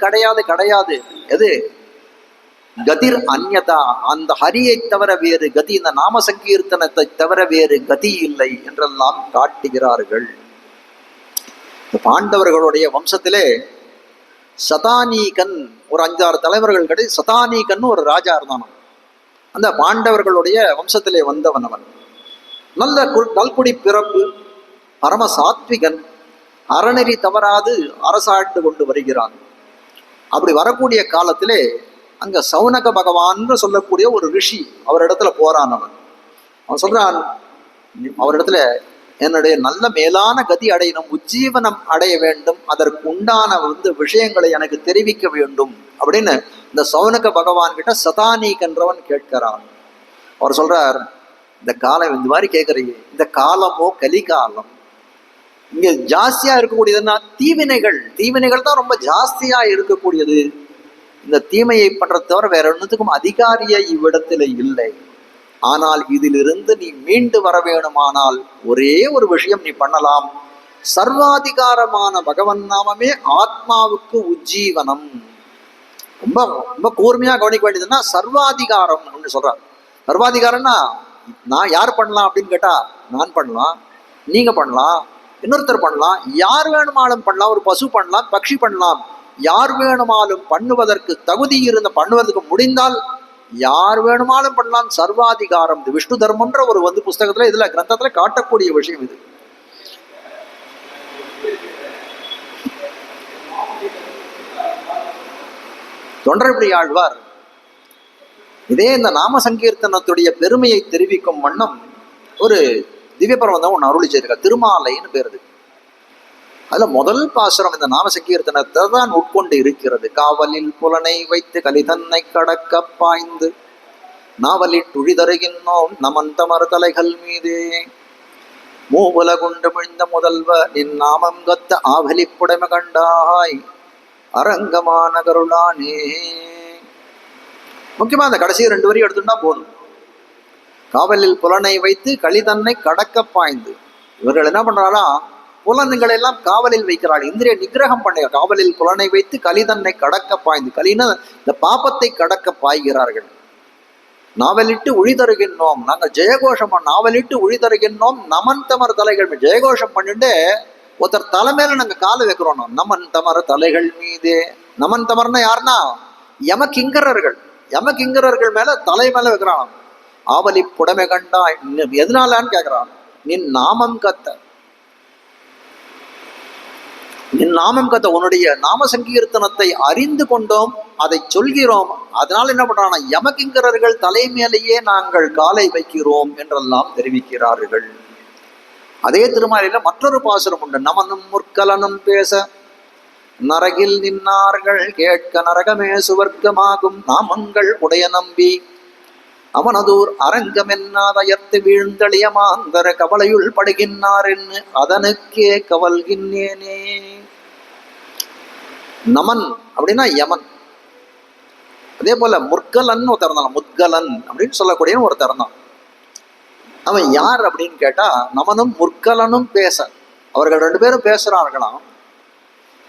கிடையாது கிடையாது. எது கதிர் அந்யதா, அந்த ஹரியை தவிர வேறு கதி, இந்த நாம சங்கீர்த்தனத்தை தவிர வேறு கதி இல்லை என்றெல்லாம் காட்டுகிறார்கள். பாண்டவர்களுடைய வம்சத்திலே சதானீகன் ஒரு 5-6 தலைவர்கள் கிடையாது. சதானீகன் ஒரு ராஜா இருந்தான். அந்த பாண்டவர்களுடைய வம்சத்திலே வந்தவன். அவன் நல்ல நல்குடி பிறப்பு, பரம சாத்விகன், அறநெறி தவறாது அரசாண்டு கொண்டு வருகிறான். அப்படி வரக்கூடிய காலத்திலே அங்க சௌனக பகவான் சொல்லக்கூடிய ஒரு ரிஷி அவரிடத்துல போறான். அவன் சொல்றான், அவரிடத்துல என்னுடைய நல்ல மேலான கதி அடையணும், உஜ்ஜீவனம் அடைய வேண்டும், அதற்கு உண்டான விஷயங்களை எனக்கு தெரிவிக்க வேண்டும் அப்படின்னு இந்த சௌனக பகவான் கிட்ட சதானீகன்றவன் கேட்கிறான். அவர் சொல்றார், இந்த காலம் இந்த மாதிரி கேட்கறீங்க, இந்த காலமோ கலிகாலம், இங்க ஜாஸ்தியா இருக்கக்கூடியதுன்னா தீவினைகள் தான் ரொம்ப ஜாஸ்தியா இருக்கக்கூடியது. இந்த தீமையை பண்றத தவிர வேற ஒன்றுத்துக்கும் அதிகாரியை இவ்விடத்துல இல்லை. ஆனால் இதிலிருந்து நீ மீண்டு வர வேணுமானால் ஒரே ஒரு விஷயம் நீ பண்ணலாம், சர்வாதிகாரமான பகவன் நாமமே ஆத்மாவுக்கு உஜ்ஜீவனம். ரொம்ப ரொம்ப கூர்மையா கவனிக்க வேண்டியதுன்னா சர்வாதிகாரம் அப்படின்னு சொல்றார். சர்வாதிகாரம்னா நான் யார் பண்ணலாம் அப்படின்னு கேட்டா, நான் பண்ணலாம், நீங்க பண்ணலாம், இன்னொருத்தர் பண்ணலாம், யார் வேணுமாலும் பண்ணலாம், ஒரு பசு பண்ணலாம், பக்ஷி பண்ணலாம், யார் வேணுமாலும் பண்ணுவதற்கு தகுதி இருந்த, பண்ணுவதற்கு முடிந்தால் யார் வேணுமாலும் பண்ணலாம். சர்வாதிகாரம் இது விஷ்ணு தர்மம்ன்ற ஒரு புஸ்தகத்துல இதுல கிரந்தத்துல காட்டக்கூடிய விஷயம் இது. தொண்டர்படி ஆழ்வார் இதே இந்த நாம சங்கீர்த்தனத்துடைய பெருமையை தெரிவிக்கும் வண்ணம் ஒரு திவ்ய பிரபந்தம் ஒன்று அருளி செய்திருக்கார். திருமாலைன்னு பேருது. அதுல முதல் பாசுரம் இந்த நாம சங்கீர்த்தனத்தை தான் உட்கொண்டு இருக்கிறது. காவலில் புலனை வைத்து கலிதன்னை கடக்க பாய்ந்து நாவலில் துழிதருகின்றோம் நமந்தமர் தலைகள் மீதே மூவல கொண்டு விழுந்த முதல்வ நின் நாமம் கத்த ஆவலிப்புடைமை கண்டாய் அரங்கமான கருளானே. முக்கியமா அந்த கடைசி 2 வரி எடுத்துட்டா போதும். காவலில் புலனை வைத்து கலிதன்னை கடக்க பாய்ந்து, இவர்கள் என்ன பண்றாரா, புலன்களை எல்லாம் காவலில் வைக்கிறாள், இந்திரிய நிகிரகம் பண்ண. காவலில் புலனை வைத்து கலிதன்னை கடக்க பாய்ந்து, கலின இந்த பாப்பத்தை கடக்க பாய்கிறார்கள். நாவலிட்டு ஒழி தருகின்றோம், நாங்கள் ஜெயகோஷம் நாவலிட்டு ஒழி தருகின்றோம் நமன் தமர் தலைகள். ஜெயகோஷம் பண்ணிட்டு ஒருத்தர் தலைமையில நாங்க காலை வைக்கிறோம். நமன் தமர் தலைகள் மீதே. நமன் தமர்னா யாருன்னா யமகிங்கரர்கள். யமகிங்கரர்கள் மேல தலை மேல வைக்கிறான். ஆவலி புடமை கண்டா எதனாலான்னு கேட்கிறான். நின் நாமம் கத்த, நின் நாமம் கத்த, உன்னுடைய நாம சங்கீர்த்தனத்தை அறிந்து கொண்டோம், அதை சொல்கிறோம், அதனால என்ன பண்றான், யமகிங்கரர்கள் தலைமையிலேயே நாங்கள் காலை வைக்கிறோம் என்றெல்லாம் தெரிவிக்கிறார்கள். அதே திருமாலையில மற்றொரு பாசுரம் உண்டு. நமனும் முற்கலனும் பேச நரகில் நின்னார்கள் கேட்க நரகமே சுவர்க்கமாகும் நாமங்கள் உடைய நம்பி அவனதூர் அரங்கம் என்னாதயர்த்து வீழ்ந்தளிய மாந்தர கவலையுள் படுகின்றார் என்று அதனுக்கே கவல்கின்றேனே. நமன் அப்படின்னா யமன். அதே போல முற்கலன் ஒருத்தர் இருந்தான், முத்கலன் அப்படின்னு சொல்லக்கூடிய ஒருத்தர் இருந்தான். அவன் யார் அப்படின்னு கேட்டா, நமனும் முற்கலனும் பேச, அவர்கள் 2 பேரும் பேசுறார்களாம்.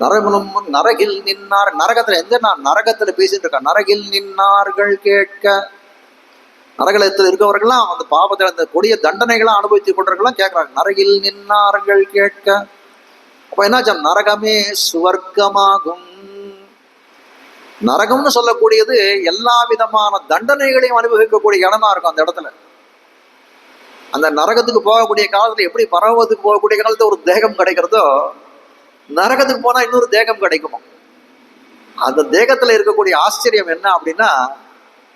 நரகனும் நரகில் நின்னார், நரகத்துல எந்த நரகத்துல பேசிட்டு இருக்க, நரகில் நின்னார்கள் கேட்க, நரகத்தில் இருக்கவர்கள்லாம் அந்த பாவத்தில் அந்த கொடிய தண்டனைகளாம் அனுபவித்துக் கொண்டிருக்கலாம் கேட்கிறாங்க. நரகில் நின்னார்கள் கேட்க. அப்ப என்னாச்சா, நரகமே சுவர்க்கமாகும். நரகம்னு சொல்லக்கூடியது எல்லா விதமான தண்டனைகளையும் அனுபவிக்கக்கூடிய இடமா இருக்கும். அந்த இடத்துல அந்த நரகத்துக்கு போகக்கூடிய காலத்துல எப்படி பரவத்துக்கு போகக்கூடிய காலத்துல ஒரு தேகம் கிடைக்கிறதோ, நரகத்துக்கு போனா இன்னொரு தேகம் கிடைக்குமா. அந்த தேகத்துல இருக்கக்கூடிய ஆச்சரியம் என்ன அப்படின்னா,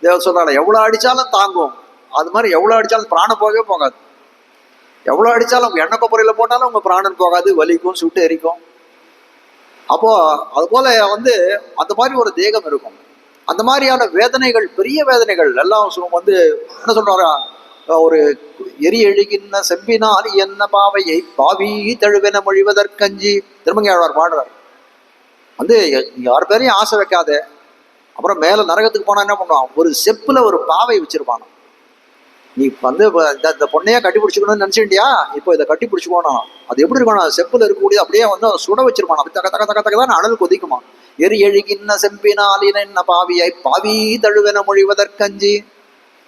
தேவ சொல்றாங்க எவ்வளவு அடிச்சாலும் தாங்கும். அது மாதிரி எவ்வளவு அடிச்சாலும் பிராணம் போகவே போகாது. எவ்வளவு அடிச்சாலும் உங்க எண்ணெய் கொப்பரையில போட்டாலும் உங்க பிராணம் போகாது, வலிக்கும், சுட்டு எரிக்கும். அப்போ அது போல அந்த மாதிரி ஒரு தேகம் இருக்கும். அந்த மாதிரியான வேதனைகள், பெரிய வேதனைகள் எல்லாம் என்ன சொல்றாரா, ஒரு எரி எழுகின்ற செம்பினால் என்ன பாவையை பாவி தழுவென மொழிவதற்கஞ்சி திருமங்கையாழ்வார் பாடுறார். யார் பேரையும் ஆசை வைக்காத. அப்புறம் மேல நரகத்துக்கு போனா என்ன பண்ணுவான், ஒரு செப்புல ஒரு பாவை வச்சிருப்பான். நீ இந்த பொண்ணையா கட்டி பிடிச்சிக்கணும்னு நினைச்சிட்டியா, இப்போ இதை கட்டி பிடிச்சிக்கணும். அது எப்படி இருக்கணும், செப்புல இருக்கக்கூடிய அப்படியே சுட வச்சிருப்பான். அப்படி தக்க தக்க தக்க தக்க தான் அனல் கொதிக்குமா. எழுகின்ன செம்பினால் என்ன பாவியை பாவி தழுவென மொழிவதற்கஞ்சி.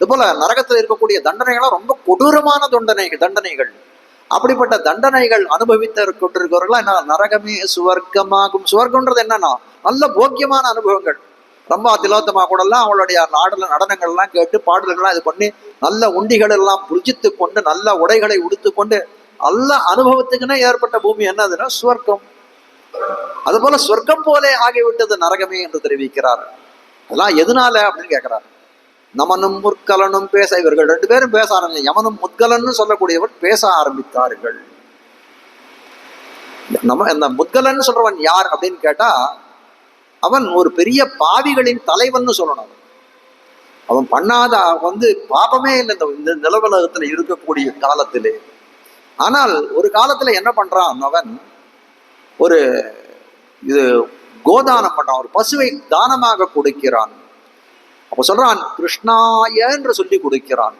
இது போல நரகத்தில் இருக்கக்கூடிய தண்டனைகள்லாம் ரொம்ப கொடூரமான தண்டனைகள். அப்படிப்பட்ட தண்டனைகள் அனுபவித்து கொண்டிருக்கிறவர்களா என்ன, நரகமே சுவர்க்கமாகும். சுவர்க்கம்ன்றது என்னன்னா நல்ல போக்கியமான அனுபவங்கள். ரொம்ப திலோத்தமா கூட எல்லாம் அவளுடைய நடனங்கள்லாம் கேட்டு பாடல்கள்லாம் இது பண்ணி நல்ல உண்டிகள் எல்லாம் புரிஜித்து கொண்டு நல்ல உடைகளை உடுத்து கொண்டு நல்ல அனுபவத்துக்குன்னே ஏற்பட்ட பூமி என்னதுன்னா சுவர்க்கம். அது போல சொர்க்கம் போலே ஆகிவிட்டது நரகமே என்று தெரிவிக்கிறார். அதெல்லாம் எதனால அப்படின்னு கேட்கிறார். நமனும் முற்கலனும் பேச, இவர்கள் 2 பேரும் பேச ஆரம்பிச்சு, யமனும் முத்கலன்னு சொல்லக்கூடியவர் பேச ஆரம்பித்தார்கள். நம்ம இந்த முத்கலன்னு சொல்றவன் யார் அப்படின்னு கேட்டா, அவன் ஒரு பெரிய பாவிகளின் தலைவன் சொல்லணும். அவன் பண்ணாத பாபமே இல்லை இந்த நிலவுலகத்துல இருக்கக்கூடிய காலத்திலே. ஆனால் ஒரு காலத்துல என்ன பண்றான் அவன், ஒரு இது கோதானம் பண்றான், ஒரு பசுவை தானமாக கொடுக்கிறான். அப்ப சொல்றான் கிருஷ்ணாய என்று சொல்லி கொடுக்கிறான்.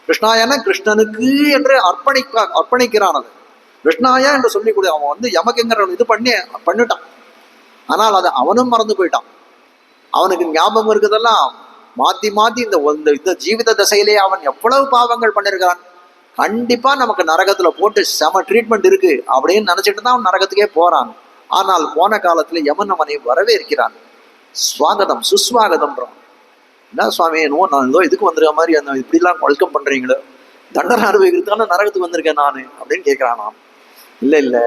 கிருஷ்ணாயன கிருஷ்ணனுக்கு என்று அர்ப்பணிக்கிறான். அது கிருஷ்ணாயா என்று சொல்லி கொடு. அவன் யமகங்கிற இது பண்ணிட்டான். ஆனால் அதை அவனும் மறந்து போயிட்டான். அவனுக்கு ஞாபகம் இருக்குதெல்லாம் மாத்தி மாத்தி இந்த ஜீவித தசையிலே அவன் எவ்வளவு பாவங்கள் பண்ணிருக்கான். கண்டிப்பா நமக்கு நரகத்துல போட்டு செம ட்ரீட்மெண்ட் இருக்கு அப்படின்னு நினைச்சிட்டு தான் அவன் நரகத்துக்கே போறான். ஆனால் போன காலத்துல யமன் அவனை வரவேற்கிறான். ஸ்வாகதம் சுஸ்வாகதம்ன்றான். என்ன சுவாமி, நான் ஏதோ இதுக்கு வந்திருக்க மாதிரி இப்படிலாம் வெல்கம் பண்றீங்களோ, தண்டனை அனுபவிக்கிறதுக்கான நரகத்துக்கு வந்திருக்கேன் நான் அப்படின்னு கேட்கிறானாம். இல்லை,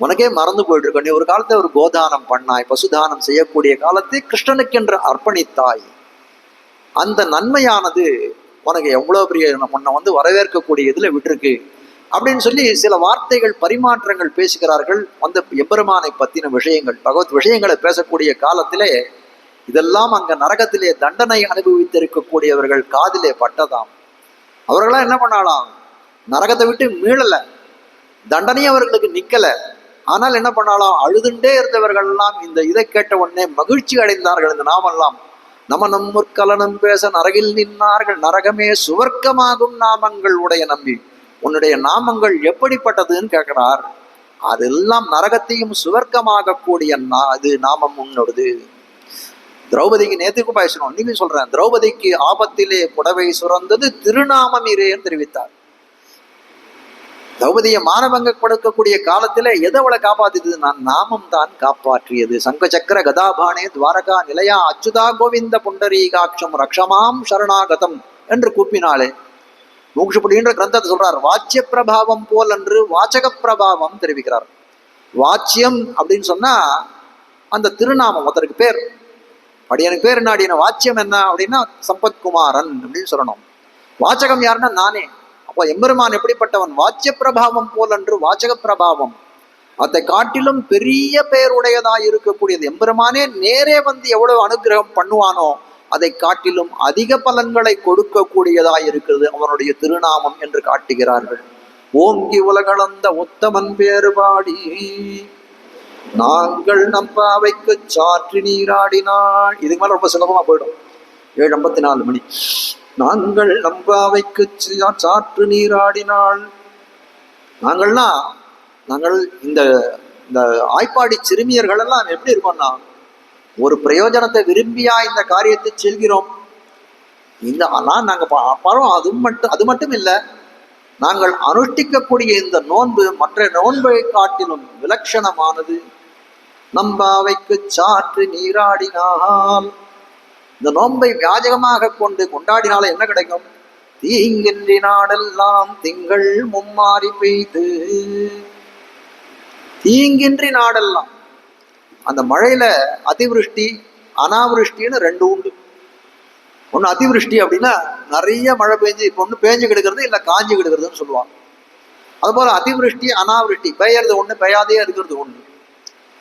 உனக்கே மறந்து போயிட்டு இருக்க. நீ ஒரு காலத்தை ஒரு கோதானம் பண்ணாய், பசுதானம் செய்யக்கூடிய காலத்தை கிருஷ்ணனுக்கென்று அர்ப்பணித்தாய். அந்த நன்மையானது உனக்கு எவ்வளவு பெரிய உன்னை வரவேற்கக்கூடிய இதுல விட்டுருக்கு அப்படின்னு சொல்லி சில வார்த்தைகள் பரிமாற்றங்கள் பேசுகிறார்கள். எம்பெருமானை பத்தின விஷயங்கள், பகவத் விஷயங்களை பேசக்கூடிய காலத்திலே இதெல்லாம் அங்க நரகத்திலே தண்டனை அனுபவித்திருக்கக்கூடியவர்கள் காதிலே பட்டதாம். அவர்களாம் என்ன பண்ணாலாம், நரகத்தை விட்டு மீளல, தண்டனையும் அவர்களுக்கு நிக்கல. ஆனால் என்ன பண்ணாலாம், அழுதுண்டே இருந்தவர்கள் எல்லாம் இந்த இதை கேட்ட உடனே மகிழ்ச்சி அடைந்தார்கள். இந்த நாமெல்லாம் நம் முற்கலனும் பேச நரகில் நின்னார்கள், நரகமே சுவர்க்கமாகும் நாமங்கள் உடைய நம்பி. உன்னுடைய நாமங்கள் எப்படிப்பட்டதுன்னு கேட்கிறார். அதெல்லாம் நரகத்தையும் சுவர்க்கமாக கூடிய அது நாமம் உன்னோடது. திரௌபதிக்கு நேத்துக்கு பேசணும், இன்னைக்கு சொல்றேன். திரௌபதிக்கு ஆபத்திலே புடவை சுரந்தது திருநாமம் இரேன்னு தெரிவித்தார். திரௌபதியை மானபங்க கொடுக்கக்கூடிய காலத்திலே எதை அவளை காப்பாத்தியது, நான் நாமம் தான் காப்பாற்றியது. சங்க சக்கர கதாபானே துவாரகா நிலையா அச்சுதா கோவிந்த புண்டரீகாட்சம் ரக்ஷமாம் சரணாகதம் என்று கூப்பினாலே. மூக்ஷுபடின்ற கிரந்தத்தை சொல்றார். வாச்சிய பிரபாவம் போல் என்று வாச்சக பிரபாவம் தெரிவிக்கிறார். வாச்சியம் அப்படின்னு சொன்னா அந்த திருநாமம், ஒருத்தருக்கு பேர். படியனுக்கு பேர் என்ன அப்படின்னா வாச்சியம் என்ன அப்படின்னா சம்பத்குமாரன் அப்படின்னு சொல்லணும். வாச்சகம் யாருன்னா நானே. அப்போ எம்பெருமான் எப்படிப்பட்டவன், வாச்சிய பிரபாவம் போல் என்று வாச்சக பிரபாவம், அதை காட்டிலும் பெரிய பெயருடையதாய் இருக்கக்கூடியது. எம்பெருமானே நேரே எவ்வளவு அனுகிரகம் பண்ணுவானோ அதை காட்டிலும் அதிக பலன்களை கொடுக்கக்கூடியதாய் இருக்கிறது அவனுடைய திருநாமம் என்று காட்டுகிறார்கள். ஓங்கி உலகளந்த உத்தமன் பேறுபாடி நாங்கள் நம்பாவைக்கு சாற்றி நீராடினாள். இதுக்கு மேல ரொம்ப சுலபமா போயிடும். 7:54 மணி. நாங்கள் நம்பாவைக்கு சாற்று நீராடினாள். நாங்கள் இந்த ஆய்ப்பாடி சிறுமியர்கள் எல்லாம் எப்படி இருக்கோம்னா, ஒரு பிரயோஜனத்தை விரும்பியா இந்த காரியத்தை செல்கிறோம். அது மட்டும் இல்லை, நாங்கள் அனுஷ்டிக்கக்கூடிய இந்த நோன்பு மற்ற நோன்பை காட்டிலும் விலட்சணமானது. நம்பாவைக்கு சாற்று நீராடினால், இந்த நோன்பை வியாஜகமாக கொண்டு கொண்டாடினால என்ன கிடைக்கும், தீங்கின்றி நாடெல்லாம் திங்கள் மும்மாறி பெய்து. தீங்கின்றி நாடெல்லாம், அந்த மழையில அதிவிருஷ்டி அனாவிருஷ்டின்னு 2 உண்டு. ஒன்று அதிவிருஷ்டி அப்படின்னா நிறைய மழை பெஞ்சு, இப்போ ஒன்று பேஞ்சு கிடக்கிறது, இல்லை காஞ்சி கிடக்கிறதுன்னு சொல்லுவாங்க. அதுபோல அதிவிருஷ்டி அனாவிருஷ்டி, பெய்யறது ஒன்று பெய்யாதே இருக்கிறது ஒன்று.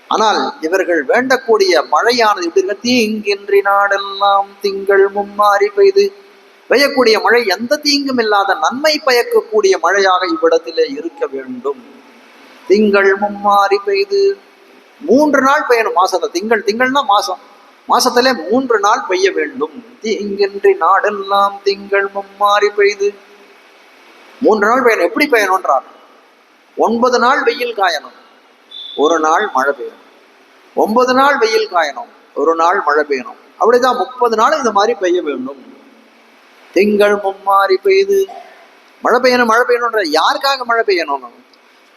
ஆனால் இவர்கள் வேண்டக்கூடிய மழையானது எப்படி இருக்க, தீங்கின்றி நாடெல்லாம் திங்கள் மும்மாறி பெய்து. பெய்யக்கூடிய மழை எந்த தீங்கும் இல்லாத நன்மை பயக்கக்கூடிய மழையாக இவ்விடத்திலே இருக்க வேண்டும். திங்கள் மும்மாறி பெய்து, 3 நாள் பெய்யணும் மாசத்துல. திங்கள்னா மாசம், மாசத்திலே 3 நாள் பெய்ய வேண்டும். தீங்கின்றி நாடெல்லாம் திங்கள் மும்மாறி பெய்து. 3 நாள் பெய்யணும். எப்படி பெய்யணும்ன்றார், 9 நாள் வெயில் காயணும், 1 நாள் மழை பெய்யணும். 9 நாள் வெயில் காயணும், ஒரு நாள் மழை பெய்யணும். அப்படிதான் 30 நாள் இந்த மாதிரி பெய்ய வேண்டும். திங்கள் மும்மாறி பெய்து மழை பெய்யணும். மழை பெய்யணும்ன்ற யாருக்காக மழை பெய்யணும்?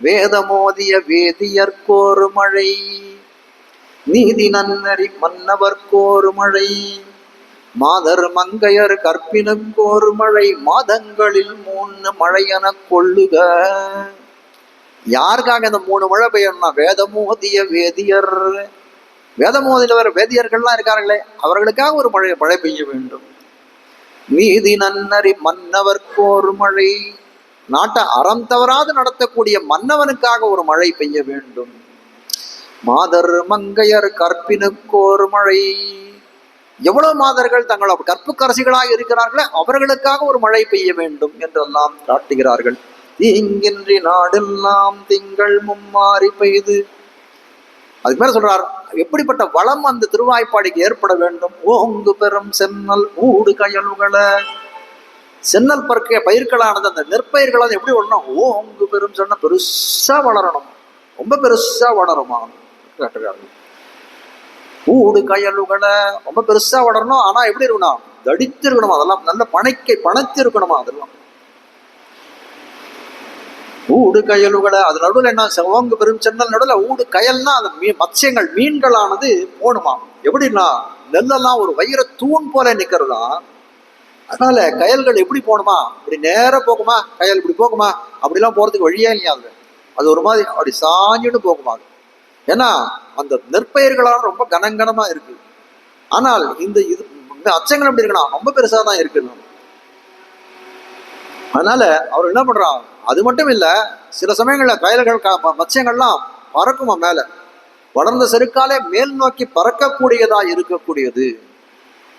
வேதமோதிய வேதியர்க்கோரு மழை, நீதி நன்னறி மன்னவர்க்கோரு மழை, மாதர் மங்கையர் கற்பினுக்கோரு மழை, மாதங்களில் 3 மழையென கொள்ளுக. யாருக்காக இந்த 3 மழை பெய்யணும்னா வேதமோதிய வேதியர், வேதமோதியவர் வேதியர்கள்லாம் இருக்கார்களே அவர்களுக்காக ஒரு மழை பெய்ய வேண்டும். நீதி நன்னறி மன்னவர்க்கோரு மழை, நாட்டை அறம் தவறாது நடத்தக்கூடிய மன்னவனுக்காக ஒரு மழை பெய்ய வேண்டும். மாதர் மங்கையர் கற்பினுக்கோரு மழை, எவ்வளவு மாதர்கள் தங்கள் கற்புக்கரசிகளாக இருக்கிறார்களோ அவர்களுக்காக ஒரு மழை பெய்ய வேண்டும் என்றெல்லாம் காட்டுகிறார்கள். தீங்கின்றி நாடெல்லாம் திங்கள் மும்மாறி பெய்து, அதுக்கு மேல சொல்றார் எப்படிப்பட்ட வளம் அந்த திருவாய்ப்பாடிக்கு ஏற்பட வேண்டும். ஓங்கு பெரும் சென்னல் ஊடு கயலுகளை, சென்னல் பயிர்களானது அந்த நெற்பயிர்களானது எப்படி வளரணும்? ஓங்கு பெரும் சொன்ன பெருசா வளரணும், ரொம்ப பெருசா வளருமா கேட்டுக்காரு. ஊடு கயலுகளை ரொம்ப பெருசா வளரணும், ஆனா எப்படி இருக்கணும்? தடித்து இருக்கணுமா, அதெல்லாம் நல்ல பணத்து இருக்கணுமா அதெல்லாம். ஊடு கயலுகளை, அது நடுவில் என்ன ஓங்கு பெரும் சென்னல் நடுவில் ஊடு கயல்னா அந்த மத்சியங்கள் மீன்களானது போணுமா. எப்படின்னா நெல்லெல்லாம் ஒரு வைர தூண் போல நிக்கிறதா, அதனால கயல்கள் எப்படி போகணுமா, இப்படி நேரம் போகுமா, கயல் இப்படி போகுமா, அப்படிலாம் போறதுக்கு வழியே இல்லையா. அது ஒரு மாதிரி அப்படி சாஞ்சிட்டு போகுமா. ஏன்னா அந்த நெற்பயிர்களான ரொம்ப கனங்கனமா இருக்கு. ஆனால் இந்த அச்சங்கள் எப்படி இருக்குன்னா ரொம்ப பெருசா தான் இருக்கு. அதனால அவர் என்ன பண்றான், அது மட்டும் இல்ல சில சமயங்கள்ல கயல்கள் மத்சியங்கள்லாம் பறக்குமா, மேல வளர்ந்த செருக்காலே மேல் நோக்கி பறக்கக்கூடியதா இருக்கக்கூடியது.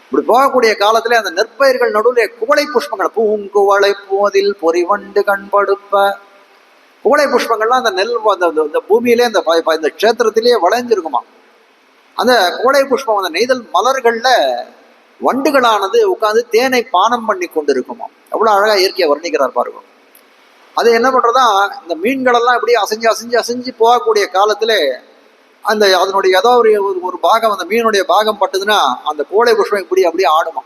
இப்படி போகக்கூடிய காலத்துல அந்த நெற்பயிர்கள் நடுவில் குவளை புஷ்பங்கள், பூங்குவளை போதில் பொறிவண்டு கண்படுப்ப, குவளை புஷ்பங்கள்லாம் அந்த நெல் அந்த பூமியிலே இந்த க்ஷேத்திரத்திலேயே வளைஞ்சிருக்குமா. அந்த குவளை புஷ்பம் அந்த நெய்தல் மலர்கள்ல வண்டுகளானது உட்கார்ந்து தேனை பானம் பண்ணி கொண்டு இருக்குமா. எவ்வளவு அழகா இயற்கையை வர்ணிக்கிறார் பாருங்க. அது என்ன பண்றதா, இந்த மீன்கள் எல்லாம் இப்படி அசைஞ்சு அசைஞ்சு அசைஞ்சு போகக்கூடிய காலத்துல அந்த அதனுடைய ஏதோ ஒரு பாகம், அந்த மீனுடைய பாகம் பட்டுதுன்னா அந்த கோழை புஷ்பம் இப்படி அப்படியே ஆடுமா.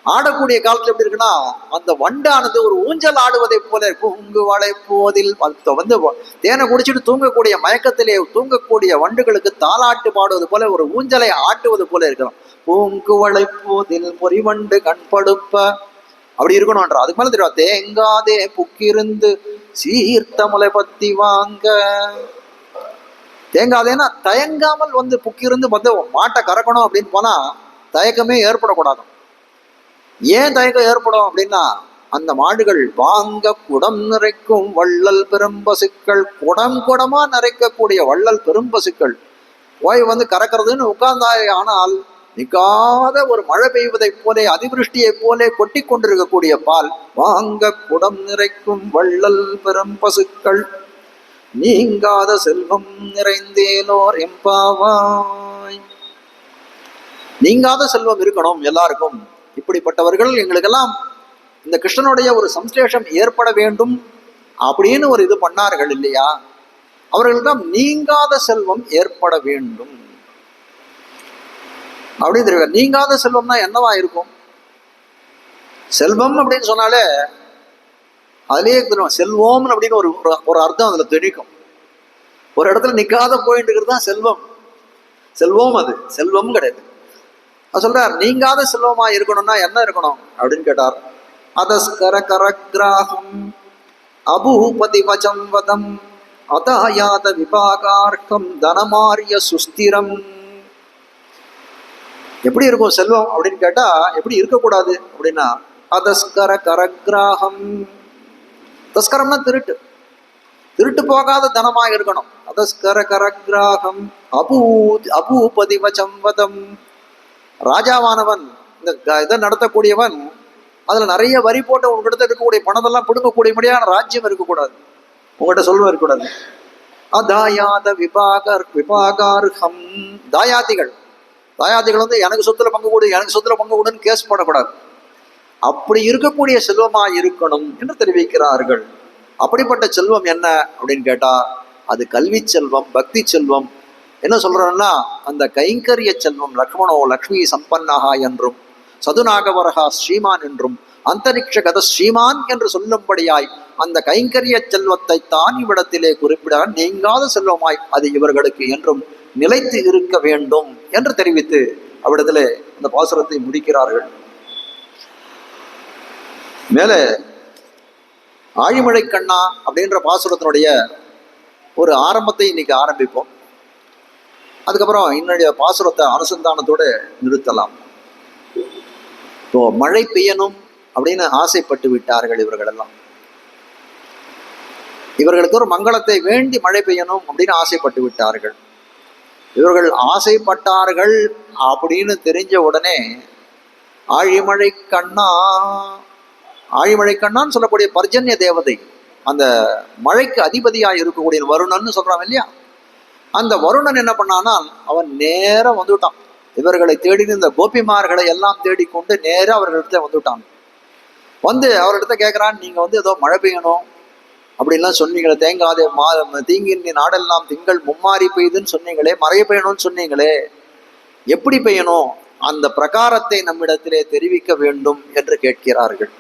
ஆடக்கூடிய காலத்துல எப்படி இருக்குன்னா அந்த வண்டானது ஒரு ஊஞ்சல் ஆடுவதை போல பூங்கு வளை போதில் வந்து தேனை குடிச்சிட்டு தூங்கக்கூடிய மயக்கத்திலே தூங்கக்கூடிய வண்டுகளுக்கு தாலாட்டு பாடுவது போல ஒரு ஊஞ்சலை ஆட்டுவது போல இருக்கலாம். பூங்கு வளை போதில் பொறிவண்டு கண்படுப்ப அப்படி இருக்கணும்ன்ற. அதுக்கு மேல தெரியும் தேங்காதே புக்கிருந்து சீர்த்த முளை பத்தி வாங்க. தேங்காதேன்னா தயங்காமல் வந்து புக்கிருந்து வந்து மாட்டை கறக்கணும் அப்படின்னு போனா தயக்கமே ஏற்படக்கூடாது. ஏன் தயக்கம் ஏற்படும் அப்படின்னா அந்த மாடுகள் வாங்க குடம் நிறைக்கும் வள்ளல் பெரும்பசுக்கள், குடம் குடமா நிறைக்கக்கூடிய வள்ளல் பெரும்பசுக்கள் போய் வந்து கறக்கிறதுன்னு உட்கார்ந்தாய். ஆனால் நிக்காத ஒரு மழை பெய்வதை போலே அதிவிருஷ்டியை போலே கொட்டி கொண்டிருக்கக்கூடிய பால், வாங்க குடம் நிறைக்கும் வள்ளல் பெரும்பசுக்கள், நீங்காத செல்வம் நிறைந்தேலோர் எம்பாவாய். நீங்காத செல்வம் இருக்கணும் எல்லாருக்கும். இப்படிப்பட்டவர்கள் எங்களுக்கெல்லாம் இந்த கிருஷ்ணனுடைய ஒரு சம்ஸ்லேஷம் ஏற்பட வேண்டும் அப்படின்னு ஒரு இது பண்ணார்கள் இல்லையா, அவர்களுக்கெல்லாம் நீங்காத செல்வம் ஏற்பட வேண்டும் அப்படின்னு தெரியும். நீங்காத செல்வம்னா என்னவா இருக்கும்? செல்வம் அப்படின்னு சொன்னாலே அதுலயே தெரியும் செல்வம் அப்படின்னு ஒரு அர்த்தம் அதுல தெரிவிக்கும். ஒரு இடத்துல நிக்காத போயிட்டு இருக்கிறது தான் செல்வம். செல்வம் அது செல்வம் கிடையாது. அது சொல்றார் நீங்காத செல்வமா இருக்கணும்னா என்ன இருக்கணும் அப்படின்னு கேட்டார். அதஸ்கர கரக்ராகம் அபூபதி வச்சம் வதம் அதாயாத விபாகார்க்கம் தனமாரிய சுஸ்திரம். எப்படி இருக்கும் செல்வம் அப்படின்னு கேட்டா எப்படி இருக்கக்கூடாது அப்படின்னா அதஸ்கர கரக்ராகம், தஸ்கரம்னா திருட்டு, திருட்டு போகாத தனமாக இருக்கணும். அதஸ்கர கரக்ராகம் அபூபதி வச்சம் வதம். ராஜாவானவன் இந்த இதை நடத்தக்கூடியவன் அதுல நிறைய வரி போட்டு உங்ககிட்ட இருக்கக்கூடிய பணத்தெல்லாம் பிடுங்கக்கூடிய முடியான ராஜ்யம் இருக்கக்கூடாது, உங்ககிட்ட சொல்வ இருக்கக்கூடாது. அதாயாத விபாகார்ஹம். தாயாதிகள் வந்து எனக்கு சொத்துல பங்கு கொடு எனக்கு சொத்துல பங்கு கொடுன்னு கேஸ் போடக்கூடாது. அப்படி இருக்கக்கூடிய செல்வமா இருக்கணும் என்று தெரிவிக்கிறார்கள். அப்படிப்பட்ட செல்வம் என்ன அப்படின்னு கேட்டா அது கல்வி செல்வம், பக்தி செல்வம் என்ன சொல்றோம்னா, அந்த கைங்கரிய செல்வம் லக்ஷ்மணோ லக்ஷ்மி சம்பன்னஹா என்றும் சதுநாகவரகா ஸ்ரீமான் என்றும் அந்தரிக்ஷகத ஸ்ரீமான் என்று சொல்லும்படியாய் அந்த கைங்கரிய செல்வத்தை தான் இவ்விடத்திலே குறிப்பிட நீங்காத செல்வமாய் அது இவர்களுக்கு என்றும் நிலைத்து இருக்க வேண்டும் என்று தெரிவித்து அவ்விடத்திலே அந்த பாசுரத்தை முடிக்கிறார்கள். மேலே ஆழிமழை கண்ணா அப்படின்ற பாசுரத்தினுடைய ஒரு ஆரம்பத்தை இன்னைக்கு ஆரம்பிப்போம். அதுக்கப்புறம் என்னுடைய பாசுரத்தை அனுசந்தானத்தோடு நிறுத்தலாம். இப்போ மழை பெய்யணும் அப்படின்னு ஆசைப்பட்டு விட்டார்கள் இவர்கள் எல்லாம். இவர்களுக்கு ஒரு மங்களத்தை வேண்டி மழை பெய்யணும் அப்படின்னு ஆசைப்பட்டு விட்டார்கள். இவர்கள் ஆசைப்பட்டார்கள் அப்படின்னு தெரிஞ்ச உடனே ஆழிமழை கண்ணா, ஆழிமழை கண்ணான்னு சொல்லக்கூடிய பர்ஜன்ய தேவதை, அந்த மழைக்கு அதிபதியாக இருக்கக்கூடிய வருணன்னு சொல்றான் இல்லையா, அந்த வருணன் என்ன பண்ணான்னா அவன் நேரம் வந்துவிட்டான். இவர்களை தேடி இந்த கோபிமார்களை எல்லாம் தேடிக்கொண்டு நேராக அவர்களிடத்த வந்துவிட்டான். வந்து அவர்கிட்ட கேட்குறான், நீங்கள் வந்து ஏதோ மழை பெய்யணும் அப்படின்லாம் சொன்னீங்களே, தேங்காதே தீங்கின் நாடெல்லாம் திங்கள் மும்மாறி பெய்யுதுன்னு சொன்னீங்களே, மழை பெய்யணும்னு சொன்னீங்களே, எப்படி பெய்யணும், அந்த பிரகாரத்தை நம்மிடத்திலே தெரிவிக்க வேண்டும் என்று கேட்கிறார்கள்.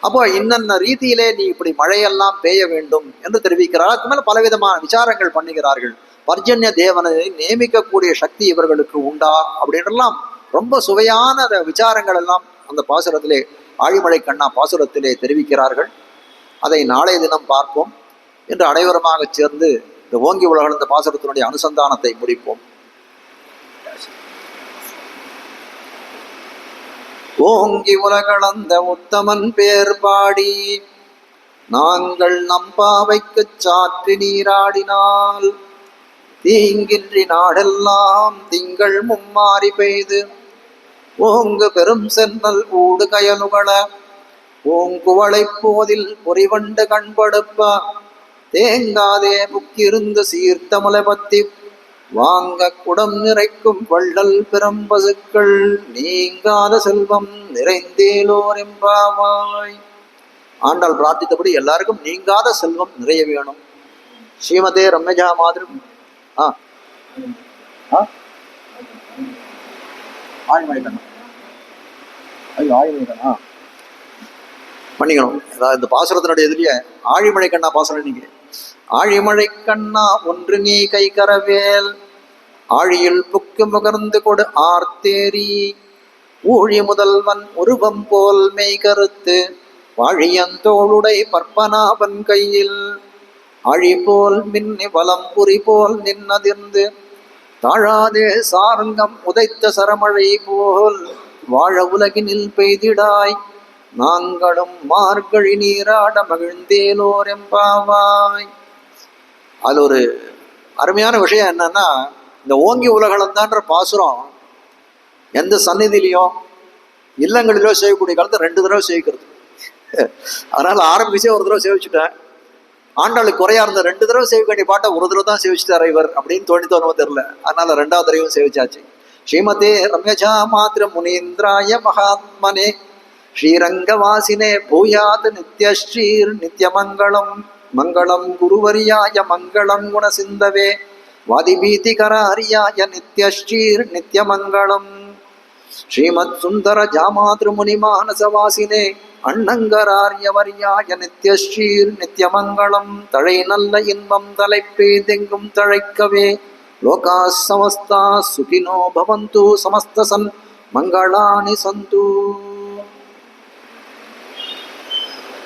அப்போ இன்னென்ன ரீதியிலே நீ இப்படி மழையெல்லாம் பெய்ய வேண்டும் என்று தெரிவிக்கிறார். அதுக்கு மேலே பலவிதமான விசாரங்கள் பண்ணுகிறார்கள். பர்ஜன்ய தேவனை நியமிக்கக்கூடிய சக்தி இவர்களுக்கு உண்டா அப்படின்றெல்லாம் ரொம்ப சுவையான விசாரங்கள் எல்லாம் அந்த பாசுரத்திலே, ஆழிமழை கண்ணா பாசுரத்திலே தெரிவிக்கிறார்கள். அதை நாளைய தினம் பார்ப்போம் என்று அனைவருமாக சேர்ந்து இந்த ஓங்கி உலகளந்த பாசுரத்தினுடைய அனுசந்தானத்தை முடிப்போம். ஓங்கி உலகளந்த உத்தமன் பேர் பாடி நாங்கள் நம்பாவைக்கு சாற்றி நீராடினால் தீங்கின்றி நாடெல்லாம் திங்கள் மும்மாறி பெய்து ஓங்கு பெரும் சென்னல் ஊடு கயலுகள ஓங்குவளை போதில் பொறிவண்டு கண்படுப்ப தேங்காதே புக்கிருந்து சீர்த்த முளைபத்தி வாங்க குடம் நிறைக்கும் வள்ளல் பெரும்பசுக்கள் நீங்காத செல்வம் நிறைந்தேலோர் எம்பாவாய். ஆண்டாள் பிரார்த்தித்தபடி எல்லாருக்கும் நீங்காத செல்வம் நிறைய வேணும். ஸ்ரீமதே ரம்யஜா மாதிரி ஆழிமழைக்கண்ணா, ஐயோ ஆழிமழைக்கண்ணா பண்ணிக்கணும். அதாவது இந்த பாசுரத்தினுடைய இதுலயே ஆழிமழை கண்ணா பாசுரம் நீங்க ஆழிமழை கண்ணா ஒன்று நீ கை கரவேல் ஆழியில் புக்கு முகர்ந்து கொடு ஆர்த்தேரி ஊழி முதல்வன் உருவம் போல் மெய் கருத்து வாழியந்தோளுடை பற்பனாவன் கையில் ஆழி போல் மின்னி வலம் புரி போல் நின்னதிர்ந்து தாழாதே சாரங்கம் உதைத்த சரமழை போல் வாழ உலகினில் பெய்திடாய் நாங்களும் மார்கழி நீராட மகிழ்ந்தேலோர் எம்பாவாய். அது ஒரு அருமையான விஷயம் என்னன்னா, இந்த ஓங்கி உலகளந்தான்ற பாசுரம் எந்த சந்நிதியிலையும் இல்லங்களிலோ செய்யக்கூடிய காலத்தை 2 தடவை சேவிக்கிறது. அதனால ஆரம்பிச்சே ஒரு தடவை சேவிச்சுட்டேன். ஆண்டாளுக்கு குறையா இருந்த 2 தடவை சேவிக்க வேண்டிய பாட்டை ஒரு தடவை தான் சேவிச்சுட்டார் இவர் அப்படின்னு தோணுமோ தெரியல. அதனால 2வது தடவையும் சேவிச்சாச்சு. ஸ்ரீமதே ரம்யஜா மாத்ர முனீந்திராய மகாத்மனே ஸ்ரீரங்கவாசினே பூயாத் நித்யஸ்ரீர் நித்யமங்களம் மங்களம் குருவரியாய மங்களம் குணசிந்தவே வாதிபீதிகராரியாய நித்யஸ்ரீர் நித்யமங்களம் ஸ்ரீமத் சுந்தர ஜாமாத்ரு முனிமானசவாசினே அண்ணங்கராரியவரியாய நித்யஸ்ரீர் நித்யமங்களம் தழை நல்ல இன்பம் தலைப்பேதெங்கும் தழைக்கவே லோகா சமஸ்தா சுகினோ பவந்து சமஸ்த சன் மங்களானி சந்து.